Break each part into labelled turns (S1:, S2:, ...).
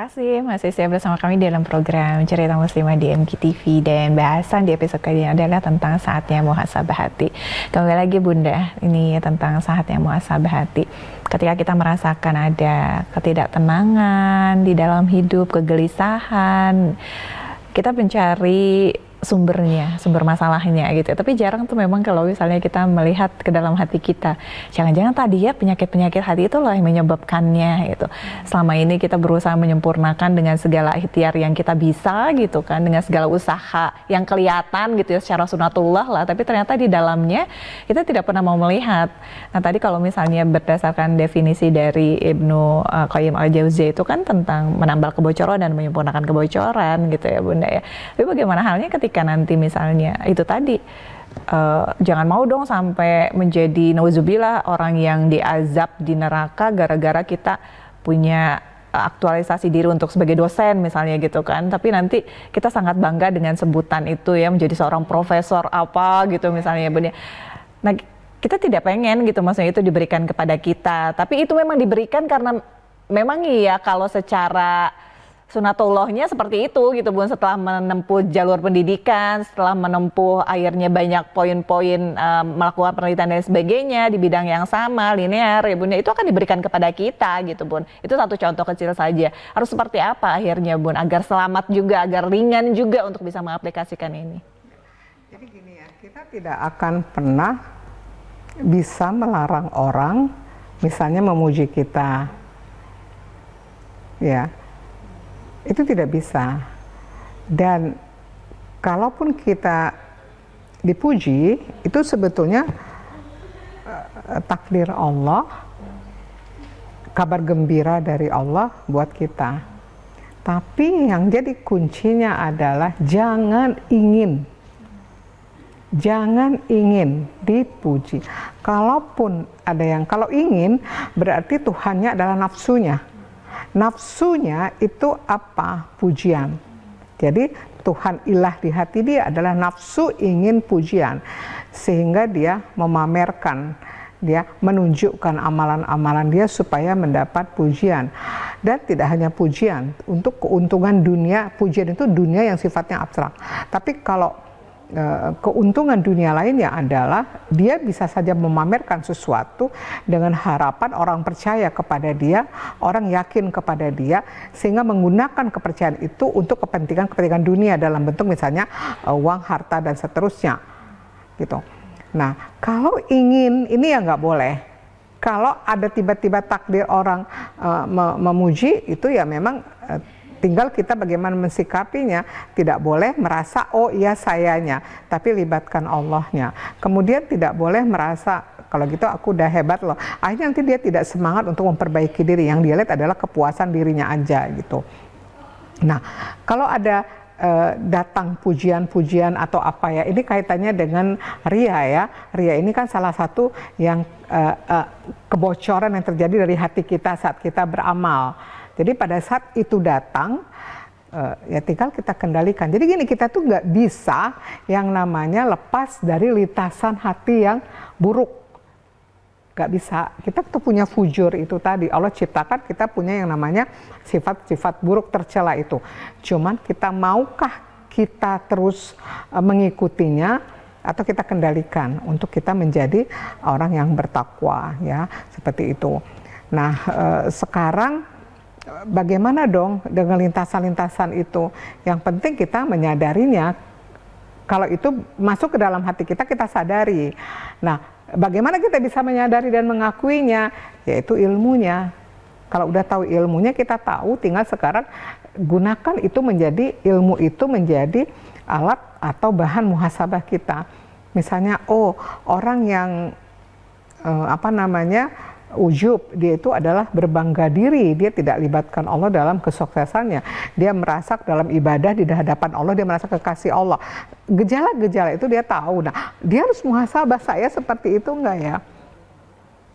S1: kasih masih siap bersama kami dalam program Cerita Muslimah di MGTV, dan bahasan di episode kali ini adalah tentang saatnya muhasabah hati. Kembali lagi Bunda, ini tentang saatnya muhasabah hati. Ketika kita merasakan ada ketidaktenangan di dalam hidup, kegelisahan, kita mencari sumbernya, sumber masalahnya gitu. Tapi jarang tuh memang kalau misalnya kita melihat ke dalam hati kita. Jangan-jangan tadi ya penyakit-penyakit hati itu loh yang menyebabkannya gitu. Selama ini kita berusaha menyempurnakan dengan segala ikhtiar yang kita bisa gitu kan, dengan segala usaha yang kelihatan gitu ya secara sunatullah lah, tapi ternyata di dalamnya kita tidak pernah mau melihat. Nah, tadi kalau misalnya berdasarkan definisi dari Ibnu Qayyim al-Jauziyah itu kan tentang menambal kebocoran dan menyempurnakan kebocoran gitu ya Bunda ya. Tapi bagaimana halnya ketika nanti misalnya itu tadi jangan mau dong sampai menjadi nauzubillah orang yang diazab di neraka gara-gara kita punya aktualisasi diri untuk sebagai dosen misalnya gitu kan, tapi nanti kita sangat bangga dengan sebutan itu ya, menjadi seorang profesor apa gitu misalnya Bunda. Nah, kita tidak pengen gitu maksudnya itu diberikan kepada kita, tapi itu memang diberikan karena memang iya kalau secara sunatullahnya seperti itu gitu Bun, setelah menempuh jalur pendidikan, setelah menempuh akhirnya banyak poin-poin melakukan penelitian dan sebagainya di bidang yang sama, linear ya Bun, itu akan diberikan kepada kita gitu Bun. Itu satu contoh kecil saja. Harus seperti apa akhirnya Bun, agar selamat juga, agar ringan juga untuk bisa mengaplikasikan ini?
S2: Jadi gini ya, kita tidak akan pernah bisa melarang orang misalnya memuji kita, ya. Itu tidak bisa. Dan kalaupun kita dipuji, itu sebetulnya takdir Allah, kabar gembira dari Allah buat kita. Tapi yang jadi kuncinya adalah jangan ingin dipuji. Kalaupun ada yang, kalau ingin berarti Tuhannya adalah nafsunya. Nafsunya itu apa? Pujian. Jadi Tuhan ilah di hati dia adalah nafsu ingin pujian, sehingga dia memamerkan, dia menunjukkan amalan-amalan dia supaya mendapat pujian. Dan tidak hanya pujian, untuk keuntungan dunia, pujian itu dunia yang sifatnya abstrak. Tapi kalau keuntungan dunia lainnya adalah dia bisa saja memamerkan sesuatu dengan harapan orang percaya kepada dia, orang yakin kepada dia, sehingga menggunakan kepercayaan itu untuk kepentingan dunia dalam bentuk misalnya uang, harta, dan seterusnya gitu. Nah, kalau ingin ini ya nggak boleh. Kalau ada tiba-tiba takdir orang memuji, itu ya memang tinggal kita bagaimana mensikapinya. Tidak boleh merasa oh iya sayanya, tapi libatkan Allahnya. Kemudian tidak boleh merasa kalau gitu aku udah hebat loh. Akhirnya nanti dia tidak semangat untuk memperbaiki diri. Yang dia lihat adalah kepuasan dirinya aja gitu. Nah, kalau ada datang pujian-pujian atau apa ya, ini kaitannya dengan ria ya. Ria ini kan salah satu yang kebocoran yang terjadi dari hati kita saat kita beramal. Jadi pada saat itu datang, ya tinggal kita kendalikan. Jadi gini, kita tuh nggak bisa yang namanya lepas dari lintasan hati yang buruk. Nggak bisa. Kita tuh punya fujur itu tadi. Allah ciptakan kita punya yang namanya sifat-sifat buruk tercela itu. Cuman kita maukah kita terus mengikutinya atau kita kendalikan untuk kita menjadi orang yang bertakwa ya, seperti itu. Nah, sekarang bagaimana dong dengan lintasan-lintasan itu? Yang penting kita menyadarinya. Kalau itu masuk ke dalam hati kita, kita sadari. Nah, bagaimana kita bisa menyadari dan mengakuinya? Yaitu ilmunya. Kalau udah tahu ilmunya, kita tahu, tinggal sekarang gunakan itu menjadi, ilmu itu menjadi alat atau bahan muhasabah kita. Misalnya, oh orang yang ujub, dia itu adalah berbangga diri, dia tidak libatkan Allah dalam kesuksesannya, dia merasa dalam ibadah di hadapan Allah, dia merasa kekasih Allah. Gejala-gejala itu dia tahu. Nah, dia harus muhasabah, saya seperti itu enggak ya?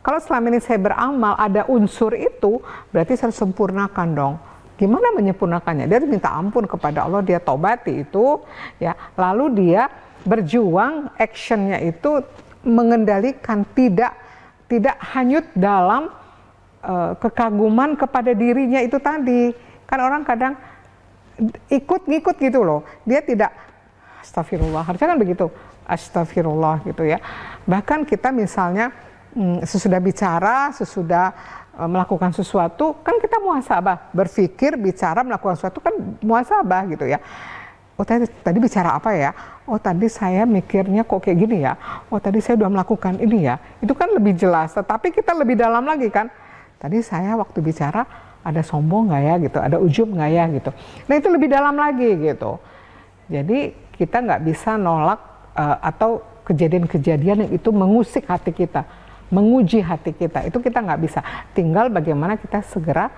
S2: Kalau selama ini saya beramal ada unsur itu, berarti saya harus sempurnakan dong. Gimana menyempurnakannya? Dia harus minta ampun kepada Allah, dia tobati itu ya, lalu dia berjuang, actionnya itu mengendalikan, tidak hanyut dalam kekaguman kepada dirinya itu tadi. Kan orang kadang ngikut gitu loh. Dia tidak astagfirullah, harusnya kan begitu. Astagfirullah gitu ya. Bahkan kita misalnya sesudah bicara, sesudah melakukan sesuatu, kan kita muhasabah. Berpikir, bicara, melakukan sesuatu kan muhasabah gitu ya. Oh tadi bicara apa ya? Oh tadi saya mikirnya kok kayak gini ya? Oh tadi saya udah melakukan ini ya? Itu kan lebih jelas, tetapi kita lebih dalam lagi kan? Tadi saya waktu bicara ada sombong nggak ya gitu? Ada ujub nggak ya gitu? Nah itu lebih dalam lagi gitu. Jadi kita nggak bisa nolak atau kejadian-kejadian yang itu mengusik hati kita, menguji hati kita. Itu kita nggak bisa. Tinggal bagaimana kita segera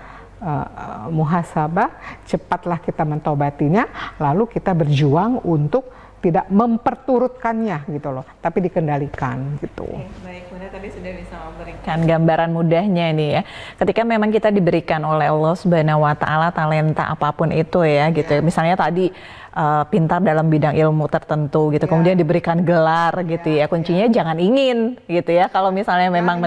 S2: muhasabah, cepatlah kita mentobatinya, lalu kita berjuang untuk tidak memperturutkannya gitu loh, tapi dikendalikan gitu.
S1: Oke, baik, Bunda tadi sudah bisa memberikan gambaran mudahnya ini ya. Ketika memang kita diberikan oleh Allah Subhanahu wa taala talenta apapun itu ya gitu ya. Misalnya tadi pintar dalam bidang ilmu tertentu gitu, kemudian diberikan gelar gitu ya. Kuncinya jangan ingin gitu ya. Kalau misalnya memang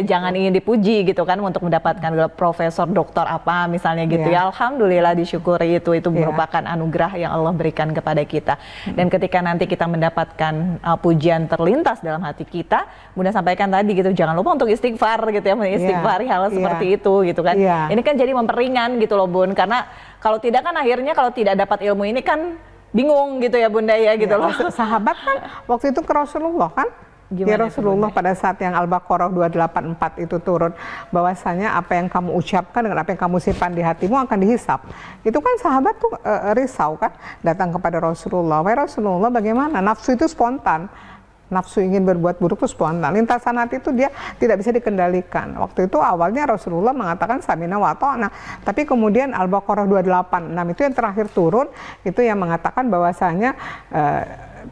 S1: jangan ingin dipuji gitu kan untuk mendapatkan gelar profesor, doktor apa misalnya gitu ya. Alhamdulillah disyukuri itu merupakan anugerah yang Allah berikan kepada kita. Dan ketika nanti kita mendapatkan pujian terlintas dalam hati kita, Bunda sampaikan tadi gitu, jangan lupa untuk istighfar gitu ya, mengistighfari hal seperti itu gitu kan. Ini kan jadi memperingan gitu loh Bun, karena kalau tidak kan akhirnya kalau tidak dapat ilmu ini kan bingung gitu ya Bunda ya gitu loh.
S2: Sahabat kan waktu itu ke Rasulullah kan? Ya Rasulullah pada saat yang Al-Baqarah 284 itu turun, bahwasanya apa yang kamu ucapkan dengan apa yang kamu simpan di hatimu akan dihisap. Itu kan sahabat tuh risau kan, datang kepada Rasulullah. Wahai Rasulullah, bagaimana? Nafsu itu spontan. Nafsu ingin berbuat buruk itu spontan. Lintasan hati itu dia tidak bisa dikendalikan. Waktu itu awalnya Rasulullah mengatakan samina wa ta'na, tapi kemudian Al-Baqarah 286 itu yang terakhir turun, itu yang mengatakan bahwasanya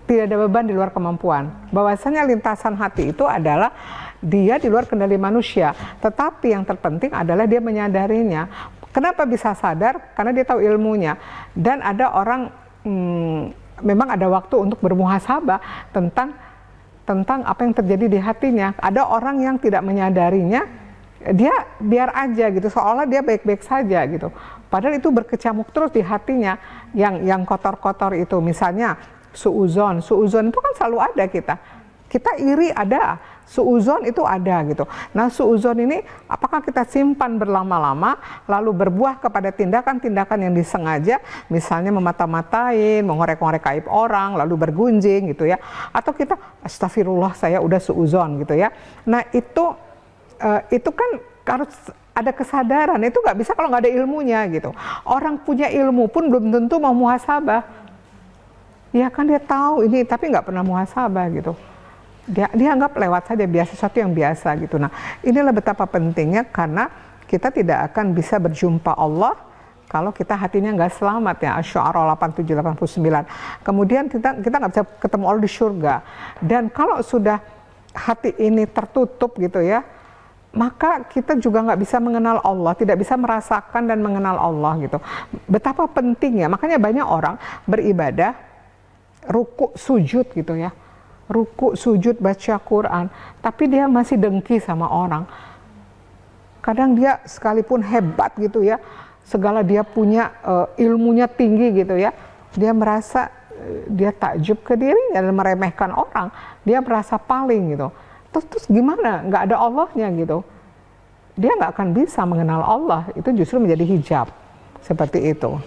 S2: tidak ada beban di luar kemampuan. Bahwasanya lintasan hati itu adalah dia di luar kendali manusia. Tetapi yang terpenting adalah dia menyadarinya. Kenapa bisa sadar? Karena dia tahu ilmunya. Dan ada orang memang ada waktu untuk bermuhasabah tentang apa yang terjadi di hatinya. Ada orang yang tidak menyadarinya, dia biar aja gitu, seolah dia baik-baik saja gitu. Padahal itu berkecamuk terus di hatinya, yang kotor-kotor itu. Misalnya suuzon itu kan selalu ada kita iri ada, suuzon itu ada gitu. Nah suuzon ini apakah kita simpan berlama-lama lalu berbuah kepada tindakan-tindakan yang disengaja, misalnya memata-matain, mengorek-ngorek aib orang, lalu bergunjing gitu ya, atau kita astagfirullah saya udah suuzon gitu ya. Nah itu kan harus ada kesadaran, itu nggak bisa kalau nggak ada ilmunya gitu. Orang punya ilmu pun belum tentu mau muhasabah. Ya kan dia tahu ini tapi nggak pernah muhasabah gitu. Dia anggap lewat saja, biasa, sesuatu yang biasa gitu. Nah inilah betapa pentingnya, karena kita tidak akan bisa berjumpa Allah kalau kita hatinya nggak selamat ya. Asy-Syu'ara 87-89. Kemudian kita nggak bisa ketemu Allah di surga. Dan kalau sudah hati ini tertutup gitu ya, maka kita juga nggak bisa mengenal Allah, tidak bisa merasakan dan mengenal Allah gitu. Betapa pentingnya, makanya banyak orang beribadah ruku sujud gitu ya, ruku sujud baca Quran, tapi dia masih dengki sama orang. Kadang dia sekalipun hebat gitu ya, segala dia punya ilmunya tinggi gitu ya, dia merasa dia takjub ke dirinya dan meremehkan orang, dia merasa paling gitu. Terus gimana? Nggak ada Allahnya gitu, dia nggak akan bisa mengenal Allah. Itu justru menjadi hijab seperti itu.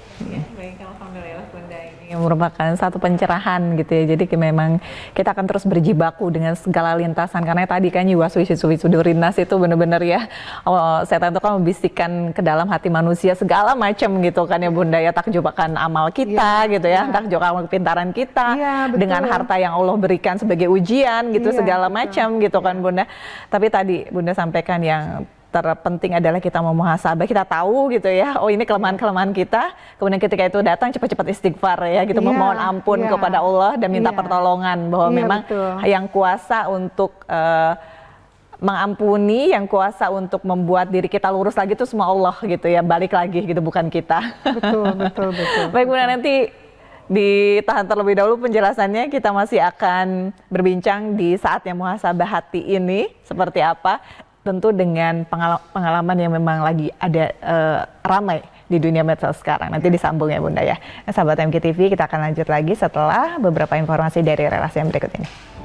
S1: Baik, alhamdulillah Bunda, ini merupakan satu pencerahan gitu ya. Jadi memang kita akan terus berjibaku dengan segala lintasan, karena tadi kan yuwaswisu-sudurinnas itu benar-benar ya, setan itu kan membisikkan ke dalam hati manusia segala macam gitu kan ya Bunda ya, takjub akan amal kita gitu ya, takjub akan kepintaran kita dengan harta yang Allah berikan sebagai ujian gitu, segala macam gitu kan Bunda. Tapi tadi Bunda sampaikan yang terpenting adalah kita mau muhasabah, kita tahu gitu ya, oh ini kelemahan-kelemahan kita, kemudian ketika itu datang cepat-cepat istighfar ya gitu, memohon ampun kepada Allah dan minta pertolongan, bahwa memang yang kuasa untuk mengampuni, yang kuasa untuk membuat diri kita lurus lagi itu semua Allah gitu ya, balik lagi gitu, bukan kita. Betul. Baik Bunda, nanti ditahan terlebih dahulu penjelasannya, kita masih akan berbincang di saatnya muhasabah hati ini seperti apa, tentu dengan pengalaman yang memang lagi ada ramai di dunia medsos sekarang. Nanti disambung ya Bunda ya. Nah, sahabat MKTV, kita akan lanjut lagi setelah beberapa informasi dari relasi yang berikut ini.